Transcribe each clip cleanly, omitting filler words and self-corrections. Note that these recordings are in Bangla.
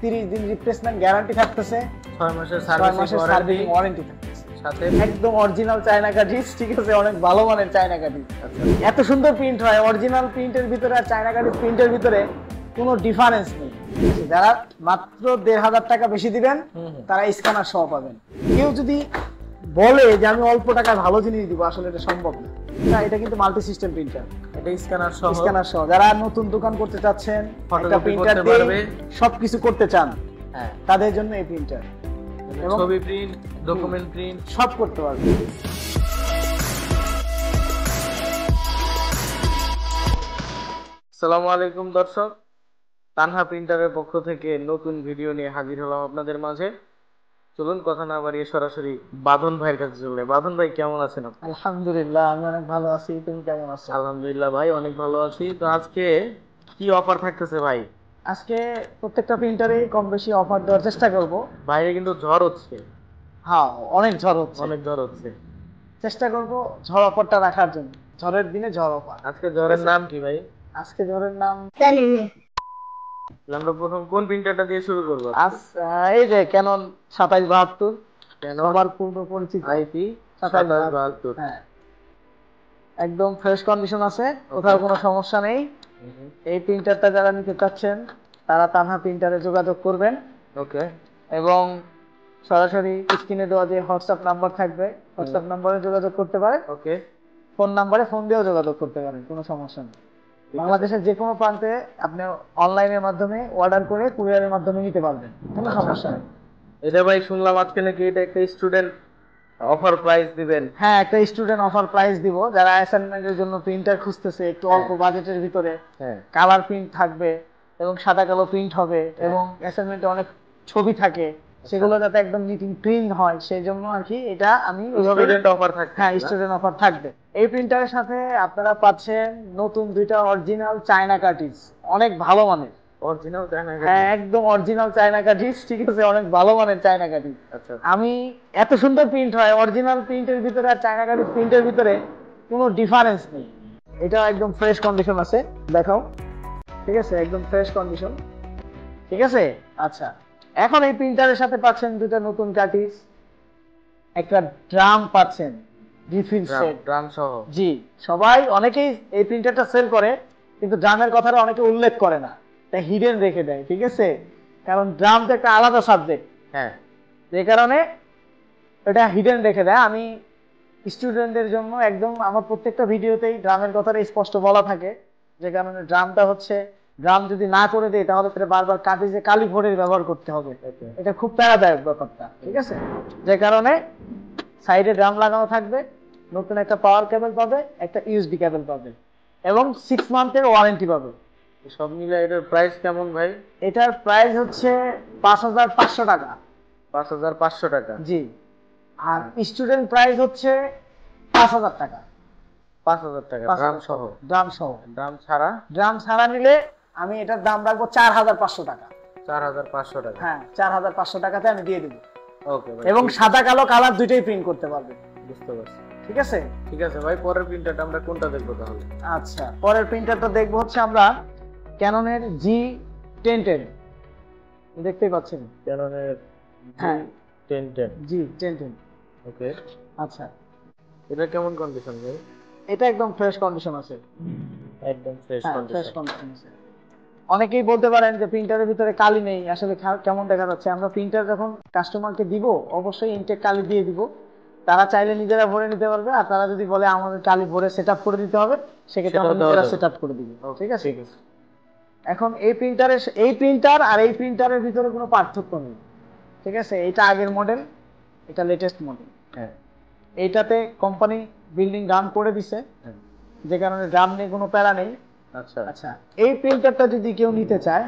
30 দিন রিপ্লেসমেন্ট গ্যারান্টি থাকতেছে, 6 মাসের 6 মাসের সার্ভিস ওয়ারেন্টি থাকতেছে, সাথে একদম অরিজিনাল চায়না কাঠিজ, ঠিক আছে, অনেক ভালো মানের চায়না কাঠিজ। এত সুন্দর প্রিন্ট হয়, অরিজিনাল প্রিন্টের ভিতরে আর চায়না কাঠিজ প্রিন্টের ভিতরে কোনো ডিফারেন্স নেই। যারা মাত্র 1500 টাকা বেশি দিবেন তারা স্ক্যানার সহ পাবেন। কেউ যদি বলে যে আমি অল্প টাকায় ভালো জিনিস দিব, আসলে এটা সম্ভব না। এটা কিন্তু মাল্টি সিস্টেম প্রিন্টার, এটা স্ক্যানার সহ, স্ক্যানার সহ। যারা নতুন দোকান করতে চাচ্ছেন, একটা প্রিন্টার দিয়ে সবকিছু করতে চান, হ্যাঁ, তাদের জন্য এই প্রিন্টার। এবং ছবি প্রিন্ট, ডকুমেন্ট প্রিন্ট সব করতে পারবে। আসসালামু আলাইকুম দর্শক, তানহা প্রিন্টারের পক্ষ থেকে নতুন ভিডিও নিয়ে হাজির হলাম আপনাদের মাঝে। চলুন কথা না বাড়িয়ে সরাসরি বাঁধন ভাইয়ের কাছে চলে। বাঁধন ভাই কেমন আছেন আপনি? আলহামদুলিল্লাহ, আমি অনেক ভালো আছি, তুমি কেমন আছো? আলহামদুলিল্লাহ ভাই, অনেক ভালো আছি। তো আজকে কি অফার থাকতেছে ভাই? আজকে প্রত্যেকটা প্রিন্টারে কম বেশি অফার দেওয়ার চেষ্টা করব। বাইরে কিন্তু ঝড় হচ্ছে, হ্যাঁ অনেক ঝড় হচ্ছে, অনেক ঝড় হচ্ছে। চেষ্টা করব ঝড় অফারটা রাখার জন্য। ঝড়ের দিনে ঝড় অফার। আজকে ঝড়ের নাম কি ভাই? আজকে ঝড়ের নাম আমরা প্রথম কোন প্রিন্টারটা দিয়ে শুরু করব? এই যে ক্যানন 2772, কেন সবার পূর্ব পরিচিত আইপি 2772। হ্যাঁ, একদম ফ্রেশ কন্ডিশন আছে, কোথাও কোনো সমস্যা নেই। এই প্রিন্টারটা যারা নিতে চাচ্ছেন তারা তানহা প্রিন্টারে যোগাযোগ করবেন। ওকে। এবং সরাসরি স্ক্রিনে দেওয়া যে হোয়াটসঅ্যাপ নাম্বার থাকবে, হোয়াটসঅ্যাপ নাম্বারে যোগাযোগ করতে পারেন। ওকে। ফোন নাম্বারে ফোন দিয়েও যোগাযোগ করতে পারেন, কোনো সমস্যা নেই। বাংলাদেশের যে কোনো প্রান্তে আপনি অনলাইনের মাধ্যমে অর্ডার করে কুরিয়ারের মাধ্যমে নিতে পারবেন, কোনো সমস্যা নেই। এটা ভাই শুনলাম আজকে নাকি এটা একটা স্টুডেন্ট অফার প্রাইস দিবেন। হ্যাঁ, একটা স্টুডেন্ট অফার প্রাইস দিব। যারা অ্যাসাইনমেন্টের জন্য প্রিন্টার খুঁজতেছে একটু অল্প বাজেটের ভিতরে, হ্যাঁ, কালার প্রিন্ট থাকবে এবং সাদা কালো প্রিন্ট হবে, এবং অ্যাসাইনমেন্টে অনেক ছবি থাকে, সেগুলো যাতে একদম নিট প্রিন্ট হয়, সেই জন্য আর কি এটা আমি স্টুডেন্ট অফার থাকবে। হ্যাঁ, স্টুডেন্ট অফার থাকবে। এই প্রিন্টারের সাথে আপনারা পাচ্ছেন নতুন দুইটা অরিজিনাল চায়না কার্টিজ, অনেক ভালো মানের। Original China? হ্যাঁ, একদম অরিজিনাল চায়না কার্টিজ, ঠিক আছে, অনেক ভালো মানের চায়না কার্টিজ। আচ্ছা, আমি এত সুন্দর প্রিন্ট হয়, অরিজিনাল প্রিন্টের ভিতরে আর চায়না কার্টিজ প্রিন্টের ভিতরে কোনো ডিফারেন্স নেই। এটা একদম ফ্রেশ কন্ডিশন আছে, দেখাও, ঠিক আছে, একদম ফ্রেশ কন্ডিশন, ঠিক আছে। আচ্ছা, এখন এই প্রিন্টারের সাথে পাচ্ছেন দুটো নতুন কার্টিজ, একটা ড্রাম পাচ্ছেন, রিফিল সেট, ড্রাম সহ। জি, সবাই অনেকেই এই প্রিন্টারটা সেল করে, কিন্তু ড্রামের কথাটা অনেকে উল্লেখ করে না, তাই হিডেন রেখে দেয়, ঠিক আছে, কারণ ড্রাম তো একটা আলাদা সাবজেক্ট। হ্যাঁ, যে কারণে এটা হিডেন রেখে দেয়। আমি স্টুডেন্টদের জন্য একদম আমার প্রত্যেকটা ভিডিওতেই ড্রামের কথাটা স্পষ্ট বলা থাকে, যে কারণে ড্রামটা হচ্ছে, ড্রাম যদি না করে দেয় তাহলে সেটা বারবার কাটিজে কালি ভরে ব্যবহার করতে হবে, এটা খুব প্যারাদায়ক ব্যাপারটা, ঠিক আছে। যে কারণে সাইডে ড্রাম লাগানো থাকবে, নতুন একটা পাওয়ার কেবল পাবে, একটা ইউএসবি কেবল পাবে, এবং 6 মান্থের ওয়ারেন্টি পাবে। সব মিলে এটার প্রাইস কেমন ভাই? এটার প্রাইস হচ্ছে 5500 টাকা। 5500 টাকা? জি। আর স্টুডেন্ট প্রাইস হচ্ছে 5000 টাকা। 5000 টাকা ড্রাম সহ? ড্রাম সহ। ড্রাম ছাড়া? ড্রাম ছাড়া নিলে আমি এটার দাম রাখবো 4500 টাকা। 4500 টাকা? হ্যাঁ, 4500 টাকাতে আমি দিয়ে দেবো। ওকে ভাই। এবং সাদা কালো কালার দুইটাই প্রিন্ট করতে পারবে। বুঝতে পারছি। ঠিক আছে? ঠিক আছে ভাই, পরের প্রিন্টারটা আমরা কোনটা দেখবো তাহলে? আচ্ছা, পরের প্রিন্টারটা দেখবো হচ্ছে আমরা ক্যাননের G1010, দেখতেই পাচ্ছেন ক্যাননের হ্যাঁ G1010। G1010। ওকে। আচ্ছা, এটা কেমন কন্ডিশন ভাই? এটা একদম ফ্রেশ কন্ডিশন আছে, একদম ফ্রেশ ফ্রেশ কন্ডিশন। কন্ডিশন আছে। অনেকেই বলতে পারেন যে প্রিন্টারের ভিতরে কালি নেই, আসলে কেমন দেখা যাচ্ছে। আমরা প্রিন্টার যখন কাস্টমারকে দিব অবশ্যই ইনটেক কালি দিয়ে দিব, তারা চাইলে নিজেরা ভরে নিতে পারবে, আর তারা যদি বলে আমাদের কালি ভরে সেটআপ করে দিতে হবে, সেক্ষেত্রে আমরা নিজেরা সেটআপ করে দিব, ঠিক আছে। এখন এই প্রিন্টার আর এই প্রিন্টারের ভিতরে কোনো পার্থক্য নেই, ঠিক আছে। এটা আগের মডেল, এটা লেটেস্ট মডেল। হ্যাঁ, এইটাতে কোম্পানি বিল্ডিং রান করে দিছে, যে কারণে রাম নিয়ে কোনো প্যারা নেই। আচ্ছা আচ্ছা, এই প্রিন্টারটা যদি কেউ নিতে চায়,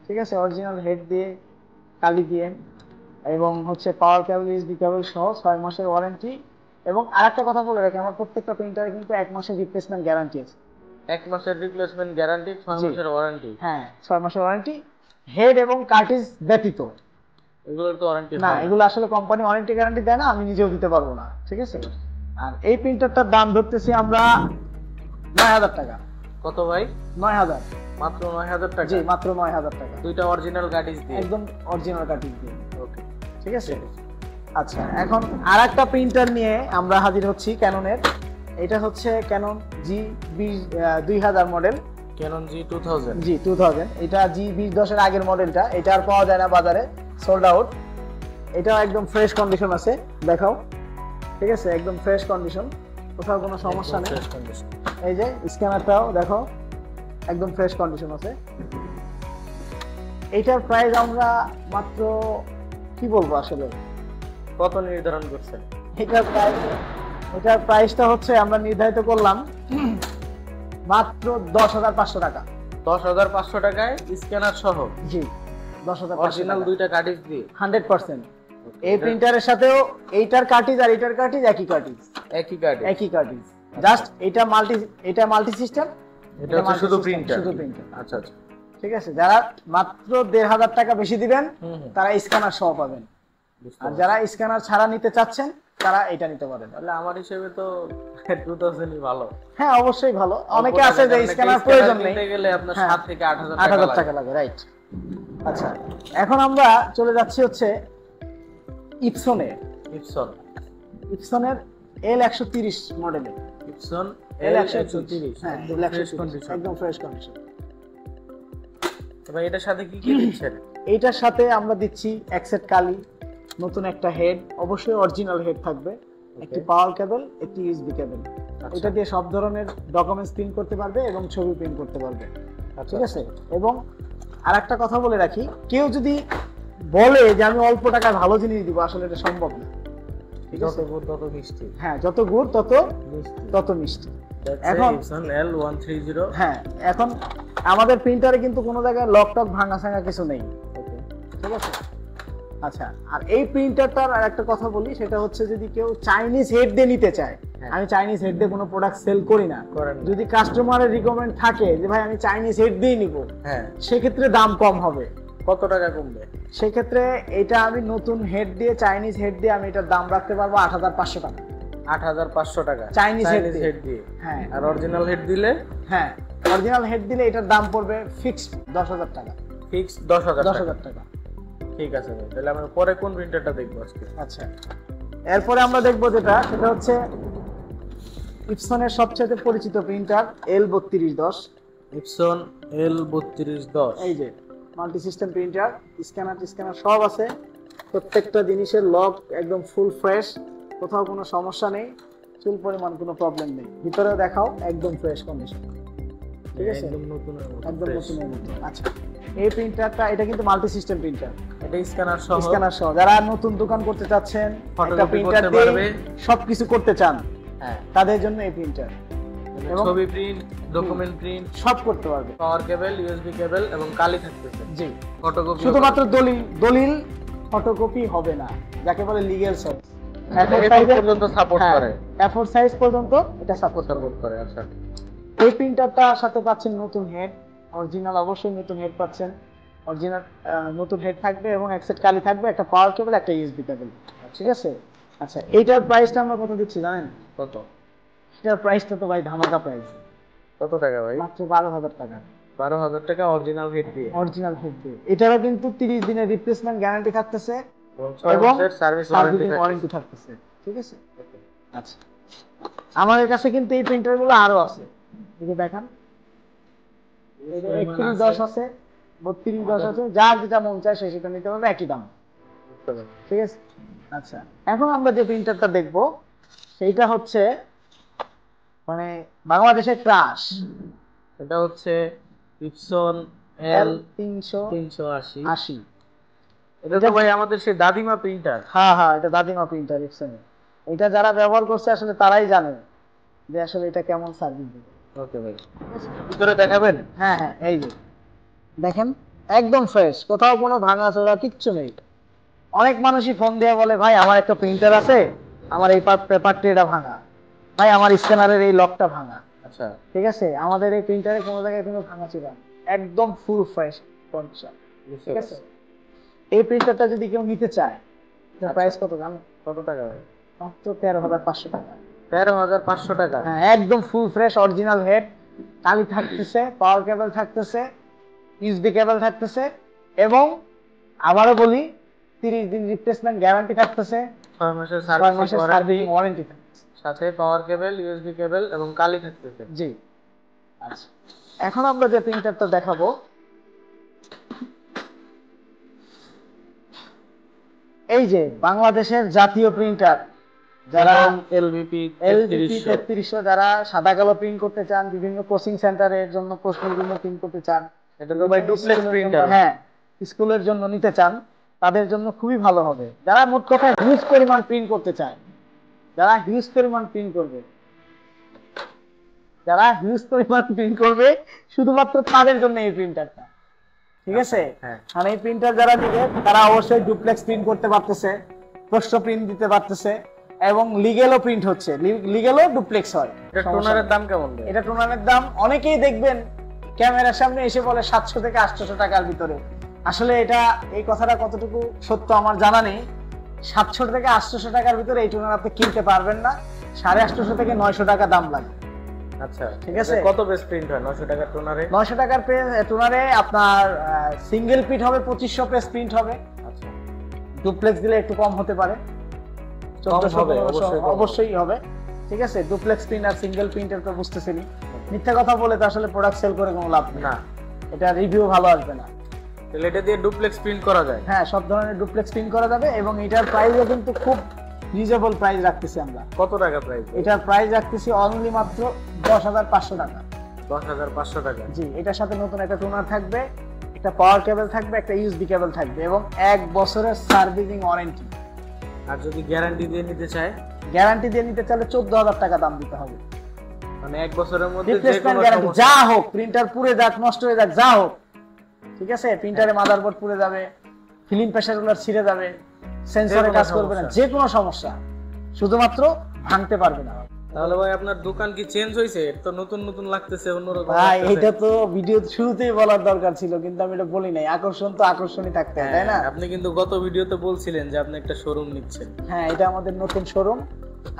ঠিক আছে, অরিজিনাল হেড দিয়ে, কালি দিয়ে, এবং হচ্ছে পাওয়ার কেবল, ইউএসবি কেবল সহ 6 মাসের ওয়ারেন্টি। এবং আরেকটা কথা বলে রাখি, আমার প্রত্যেকটা প্রিন্টারে কিন্তু 1 মাসের রিপ্লেসমেন্ট গ্যারান্টি আছে। 1 মাসের রিপ্লেসমেন্ট গ্যারান্টি, 6 মাসের ওয়ারেন্টি? হ্যাঁ, 6 মাসের ওয়ারেন্টি, হেড এবং কার্টিজ ব্যতীত। এগুলোর তো ওয়ারেন্টি না, এগুলো আসলে কোম্পানি ওয়ারেন্টি গ্যারান্টি দেয় না, আমি নিজেও দিতে পারবো না, ঠিক আছে। আর এই প্রিন্টারটার দাম ধরতেছি আমরা 9000 টাকা। কত ভাই? 9000। মাত্র 9000 টাকা? জি, মাত্র 9000 টাকা। দুইটা অরিজিনাল কার্টিজ দিয়ে? একদম অরিজিনাল কাটিং দিয়ে। ওকে, ঠিক আছে। আচ্ছা, এখন আরেকটা প্রিন্টার নিয়ে আমরা হাজির হচ্ছি ক্যাননের। এটা হচ্ছে Canon G20 2000 model. Canon G2000? জি 2000। এটা G2010 এর আগের মডেলটা, এটা আর পাওয়া যায় না বাজারে, সোল্ড আউট। এটা একদম ফ্রেশ কন্ডিশন আছে, দেখাও। ঠিক আছে, একদম ফ্রেশ কন্ডিশন, কোথাও কোনো সমস্যা নেই। Fresh condition. এই যে স্ক্যানারটাও দেখো, একদম ফ্রেশ কন্ডিশন আছে। এটার প্রাইস আমরা মাত্র কি বলবো আসলে, কত নির্ধারণ করছেন? এটার প্রাইসটা হচ্ছে আমরা নির্ধারিত করলাম মাত্র 10,500 টাকা। 10,500 টাকায় স্ক্যানার সহ? জি, 10,500 অরিজিনাল দুইটা কার্টিজ দিয়ে? 100%। এই প্রিন্টারের সাথেও এইটার কার্টিজ আর এটার কার্টিজ একই কার্টিজ। একই কার্টিজ? একই কার্টিজ, জাস্ট এটা মাল্টি সিস্টেম, এটা হচ্ছে শুধু প্রিন্টার? শুধু প্রিন্টার। আচ্ছা আচ্ছা, ঠিক আছে। যারা মাত্র 1,500 টাকা বেশি দিবেন তারা স্ক্যানার সহ পাবেন, আর যারা স্ক্যানার ছাড়া নিতে চাচ্ছেন তারা এটা নিতে পারেন। তাহলে আমার হিসেবে তো 2000ই ভালো। হ্যাঁ, অবশ্যই ভালো। অনেকে আছে যে স্ক্যানার প্রয়োজন নেই, কিনতে গেলে আপনার 7 থেকে 8,000 8,000 টাকা লাগে, রাইট। আচ্ছা, এখন আমরা চলে যাচ্ছি হচ্ছে ইপসনের L130 মডেলে। ইপসন L130, হ্যাঁ, একদম ফ্রেশ কন্ডিশন? একদম ফ্রেশ কন্ডিশন। তবে এটার সাথে কি কি দিচ্ছেন? এইটার সাথে আমরা দিচ্ছি এক সেট কালি, নতুন একটা হেড, অবশ্যই অরিজিনাল হেড থাকবে, একটি পাওয়ার কেবল, একটি ইউএসবি কেবল। এটা দিয়ে সব ধরনের ডকুমেন্টস প্রিন্ট করতে পারবে এবং ছবি প্রিন্ট করতে পারবে। ঠিক আছে। এবং আরেকটা কথা বলে রাখি, কেউ যদি বলে যে আমি অল্প টাকায় ভালো জিনিস দিব, আসলে এটা সম্ভব না। ঠিক আছে, যত গুড় তত মিষ্টি। হ্যাঁ, যত গুড় তত মিষ্টি। এখন ইপসন L130। হ্যাঁ, এখন আমাদের প্রিন্টারে কিন্তু কোনো জায়গায় লক টক ভাঙা সাঙা কিছু নেই। ঠিক আছে। আচ্ছা, আর এই প্রিন্টারটার আর একটা কথা বলি, সেটা হচ্ছে যদি কেউ চাইনিজ হেড দিয়ে নিতে চায়, আমি চাইনিজ হেড দিয়ে কোনো প্রোডাক্ট সেল করি না। যদি কাস্টমারের রিকমেন্ড থাকে যে ভাই আমি চাইনিজ হেড দিয়ে নিব, হ্যাঁ, সেক্ষেত্রে দাম কম হবে। কত টাকা কমবে? সেক্ষেত্রে এটা আমি নতুন হেড দিয়ে, চাইনিজ হেড দিয়ে আমি এটার দাম রাখতে পারবো 8,500 টাকা। 8,500 টাকা চাইনিজ হেড দিয়ে? হ্যাঁ। আর অরিজিনাল হেড দিলে? হ্যাঁ, অরিজিনাল হেড দিলে এটার দাম পড়বে ফিক্সড 10,000 টাকা। ফিক্সড 10,000 টাকা। ঠিক আছে ভাই, তাহলে আমরা পরে কোন প্রিন্টারটা দেখবো আজকে? আচ্ছা, এরপরে আমরা দেখবো সেটা হচ্ছে ইপসনের সবচেয়ে পরিচিত প্রিন্টার L3210। ইপসন L3210, এই যে মাল্টি সিস্টেম প্রিন্টার, স্ক্যানার সব আছে, প্রত্যেকটা জিনিসের লক একদম ফুল ফ্রেশ, কোথাও কোনো সমস্যা নেই, চুল পরিমাণ কোনো প্রবলেম নেই। ভিতরে দেখাও, একদম ফ্রেশ কন্ডিশন। ঠিক আছে, একদম নতুন। আচ্ছা, এই প্রিন্টারটা, এটা কিন্তু মাল্টি সিস্টেম প্রিন্টার, এটা স্ক্যানার সহ। যারা নতুন দোকান করতে চাচ্ছেন, একটা প্রিন্টার দিয়ে সবকিছু করতে চান, হ্যাঁ, তাদের জন্য এই প্রিন্টার। এবং ছবি প্রিন্ট, ডকুমেন্ট প্রিন্ট সব করতে পারবে। পাওয়ার কেবল, ইউএসবি কেবল এবং কালি থাকতেছে। জি, ফটোকপি, শুধুমাত্র দলিল ফটোকপি হবে না, যাকে বলে লিগ্যাল সাইজ পর্যন্ত সাপোর্ট করে। A4 সাইজ পর্যন্ত এটা সাপোর্ট করে। আচ্ছা, এই প্রিন্টারটার সাথে পাচ্ছেন নতুন হেড, অরিজিনাল, অবশ্যই নতুন হেড পাচ্ছেন, অরিজিনাল নতুন হেড থাকবে এবং এক সেট কালি থাকবে, একটা পাওয়ার কেবল, একটা ইউএসবি কেবল। ঠিক আছে। আচ্ছা, এইটার প্রাইসটা আমরা কত দিচ্ছি জানেন? কত? এটার প্রাইসটা তো ভাই ধামাকা প্রাইস। কত টাকা ভাই? মাত্র 12,000 টাকা। 12,000 টাকা অরিজিনাল হেড দিয়ে? অরিজিনাল হেড দিয়ে। এটারও কিন্তু 30 দিনের রিপ্লেসমেন্ট গ্যারান্টি থাকতেছে এবং সার্ভিস ওয়ারেন্টি থাকতেছে। ঠিক আছে। আচ্ছা, আমাদের কাছে কিন্তু এই প্রিন্টারগুলো আরো আছে, এই যে দেখান, 3110 আছে, 3210 আছে, যার যেটা মন চায় সেটা নিতে পারবে, একই দাম। ঠিক আছে। আচ্ছা, এখন আমরা যে প্রিন্টারটা দেখবো সেইটা হচ্ছে মানে বাংলাদেশের ক্রাশ। এটা হচ্ছে ইপসন L380। এটা তো ভাই আমাদের সেই দাদিমা প্রিন্টার। হ্যাঁ, এটা দাদিমা প্রিন্টার ইপসনের। এটা যারা ব্যবহার করছে আসলে তারাই জানে যে আসলে এটা কেমন সার্ভিস দেবে। ওকে ভাই, ভিতরে দেখাবেন? হ্যাঁ, এই যে দেখেন, একদম ফ্রেশ, কোথাও কোনো ভাঙাচোরা কিচ্ছু নেই। অনেক মানুষই ফোন দিয়ে বলে ভাই আমার একটা প্রিন্টার আছে, আমার এই পেপারটি এটা ভাঙা, ভাই আমার স্ক্যানারের এই লকটা ভাঙা। আচ্ছা, ঠিক আছে, আমাদের এই প্রিন্টারে কোনো জায়গায় কোনো ভাঙা ছিল না, একদম ফুল ফ্রেশ কন্ডিশন। ঠিক আছে। এই প্রিন্টারটা যদি কেউ নিতে চায়, তার প্রাইস কত জানো? কত টাকা ভাই? মাত্র 13,500 টাকা। 13,500 টাকা? হ্যাঁ, একদম ফুল ফ্রেশ অরিজিনাল হেড, কালি থাকতেছে, পাওয়ার কেবল থাকতেছে, ইউএসবি কেবল থাকতেছে এবং আবারও বলি 30 দিন রিপ্লেসমেন্ট গ্যারান্টি থাকতেছে, 6 মাসের 6 মাসের সার্ভিস সার্ভিস ওয়ারেন্টি থাকতেছে। সাথে পাওয়ার কেবল, ইউএসবি কেবল এবং কালি থাকতেছে। জি। আচ্ছা, এখন আমরা যে প্রিন্টারটা দেখাবো, এই যে বাংলাদেশের জাতীয় প্রিন্টার, যারা এলভিপি এলভিপি 3300 যারা সাদা কালো প্রিন্ট করতে চান, বিভিন্ন কোচিং সেন্টারের জন্য প্রশ্নের জন্য প্রিন্ট করতে চান, এটা তো ভাই ডুপ্লেক্স প্রিন্টার। হ্যাঁ, স্কুলের জন্য নিতে চান, তাদের জন্য খুবই ভালো হবে। যারা মোট কথা হিউজ পরিমাণ প্রিন্ট করতে চায়, যারা হিউজ পরিমাণ প্রিন্ট করবে, যারা হিউজ পরিমাণ প্রিন্ট করবে, শুধুমাত্র তাদের জন্য এই প্রিন্টারটা। ঠিক আছে? হ্যাঁ। আর এই প্রিন্টার যারা নিবে তারা অবশ্যই ডুপ্লেক্স প্রিন্ট করতে পারতেছে, প্রশ্ন প্রিন্ট দিতে পারতেছে এবং লিগেলও প্রিন্ট হচ্ছে, লিগেলও ডুপ্লেক্স হয়। এটা টোনারের দাম কেমন ভাই? এটা টোনারের দাম অনেকেই দেখবেন ক্যামেরার সামনে এসে বলে 700 থেকে 800 টাকার ভিতরে। আসলে এটা, এই কথাটা কতটুকু সত্য আমার জানা নেই। 700 থেকে 800 টাকার ভিতরে এই টোনার আপনি কিনতে পারবেন না। 850 থেকে 900 টাকা দাম লাগে। আচ্ছা, ঠিক আছে? কত পেজ প্রিন্ট হয় 900 টাকার টোনারে? 900 টাকার টোনারে আপনার সিঙ্গেল পিট হবে 2500 পেজ প্রিন্ট হবে। আচ্ছা, ডুপ্লেক্স দিলে একটু কম হতে পারে, 1400 হবে, 1500 অবশ্যই হবে। ঠিক আছে? ডুপ্লেক্স প্রিন্ট আর সিঙ্গেল প্রিন্টের তো বুঝতেছেনই। মিথ্যা কথা বলে তো আসলে প্রোডাক্ট সেল করে কোনো লাভ নেই না, এটা রিভিউ ভালো আসবে না। তাহলে এটা দিয়ে ডুপ্লেক্স প্রিন্ট করা যায়? হ্যাঁ, সব ধরনের ডুপ্লেক্স প্রিন্ট করা যাবে এবং এটার প্রাইসও কিন্তু খুব রিজনেবল প্রাইস রাখতেছি আমরা। কত টাকা প্রাইস? এটার প্রাইস রাখতেছি অনলি মাত্র 10,500 টাকা। 10,500 টাকা? জি। এটার সাথে নতুন একটা টোনার থাকবে, একটা পাওয়ার কেবল থাকবে, একটা ইউএসবি কেবল থাকবে এবং 1 বছরের সার্ভিসিং ওয়ারেন্টি। আর যদি গ্যারান্টি দিয়ে নিতে চায়? গ্যারান্টি দিয়ে নিতে চাইলে 14,000 টাকা দাম দিতে হবে। মানে 1 বছরের মধ্যে যে রিপ্লেসমেন্ট কোনো গ্যারান্টি, সমস্যা, যা হোক, প্রিন্টার পুড়ে যাক, নষ্ট হয়ে যাক, যা হোক, ঠিক আছে? প্রিন্টারে মাদারবোর্ড পুড়ে যাবে, ফিল্ম প্রেসারগুলো ছিঁড়ে যাবে, সেন্সরে কাজ করবে না, যে কোনো সমস্যা, শুধুমাত্র ভাঙতে পারবে না। তাহলে ভাই আপনার দোকান কি চেঞ্জ হয়েছে? তো নতুন নতুন লাগতেছে, অন্যরকম ভাই লাগতেছে। এটা তো ভিডিও শুরুতেই বলার দরকার ছিল, কিন্তু আমি এটা বলি নাই। আকর্ষণ তো আকর্ষণই থাকতে হয়, তাই না? আপনি কিন্তু গত ভিডিওতে বলছিলেন যে আপনি একটা শোরুম নিচ্ছেন। হ্যাঁ, এটা আমাদের নতুন শোরুম।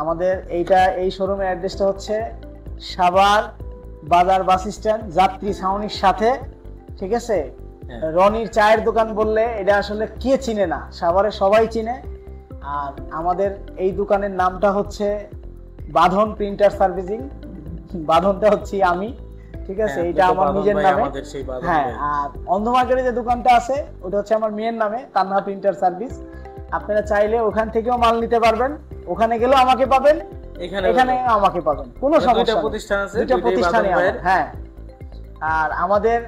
আমাদের এই শোরুমের অ্যাড্রেসটা হচ্ছে সাভার বাজার বাস স্ট্যান্ড, যাত্রী ছাউনির সাথে। ঠিক আছে? হ্যাঁ। রনির চায়ের দোকান বললে এটা আসলে কে চিনে না, সাভারে সবাই চিনে। আর আমাদের এই দোকানের নামটা হচ্ছে বাঁধন প্রিন্টার সার্ভিসিং। বাঁধনটা হচ্ছে আমি। ঠিক আছে? হ্যাঁ, এটা তো আমার বাঁধন নিজের ভাই নামে। আমাদের সেই বাঁধন হ্যাঁ, ভাই। আর অন্ধ মার্কেটে যে দোকানটা আছে ওটা হচ্ছে আমার মেয়ের নামে, তান্হা প্রিন্টার সার্ভিস। আপনারা চাইলে ওখান থেকেও মাল নিতে পারবেন, ওখানে গেলেও আমাকে পাবেন, এখানে আমাকে পাবেন, কোনো দুইটা সমস্যা নেই। প্রতিষ্ঠান আছে, দুইটা দুইটাই প্রতিষ্ঠানই বাঁধন ভাইয়ের। আমার। হ্যাঁ। আর আমাদের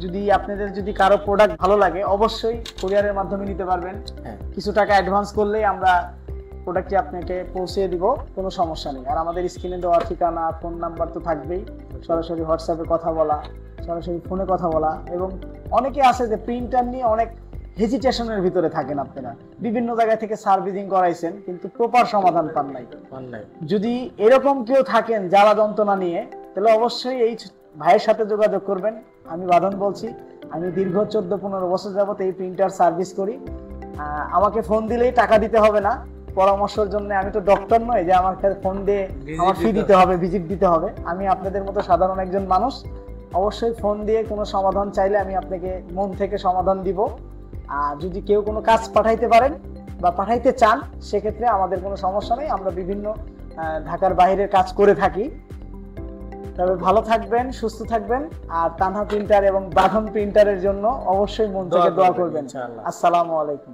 যদি আপনাদের যদি কারো প্রোডাক্ট ভালো লাগে অবশ্যই কুরিয়ারের মাধ্যমে নিতে পারবেন। হ্যাঁ। কিছু টাকা অ্যাডভান্স করলেই আমরা প্রোডাক্টটি আপনাকে পৌঁছে দিব, কোনো সমস্যা নেই। আর আমাদের স্ক্রিনে দেওয়া ঠিকানা, ফোন নাম্বার তো থাকবেই, সরাসরি হোয়াটসঅ্যাপে কথা বলা, সরাসরি ফোনে কথা বলা। এবং অনেকে আছে যে প্রিন্টার নিয়ে অনেক হেজিটেশনের ভিতরে থাকেন, আপনারা বিভিন্ন জায়গা থেকে সার্ভিসিং করাইছেন কিন্তু প্রপার সমাধান পান নাই। যদি এরকম কেউ থাকেন জ্বালা যন্ত্রণা নিয়ে, তাহলে অবশ্যই এই ভাইয়ের সাথে যোগাযোগ করবেন। আমি বাঁধন বলছি, আমি দীর্ঘ 14-15 বছর যাবত এই প্রিন্টার সার্ভিস করি। আমাকে ফোন দিলেই টাকা দিতে হবে না পরামর্শের জন্য। আমি তো ডক্টর নই যে আমার কাছে ফোন দিয়ে আমার ফি দিতে হবে, ভিজিট দিতে হবে। আমি আপনাদের মতো সাধারণ একজন মানুষ। অবশ্যই ফোন দিয়ে কোনো সমাধান চাইলে আমি আপনাকে মন থেকে সমাধান দিব। আর যদি কেউ কোনো কাজ পাঠাইতে পারেন বা পাঠাইতে চান, সেক্ষেত্রে আমাদের কোনো সমস্যা নেই। আমরা বিভিন্ন ঢাকার বাইরের কাজ করে থাকি। তবে ভালো থাকবেন, সুস্থ থাকবেন। আর তানহা প্রিন্টার এবং বাঁধন প্রিন্টারের জন্য অবশ্যই মন থেকে দোয়া করবেন। আসসালামু আলাইকুম।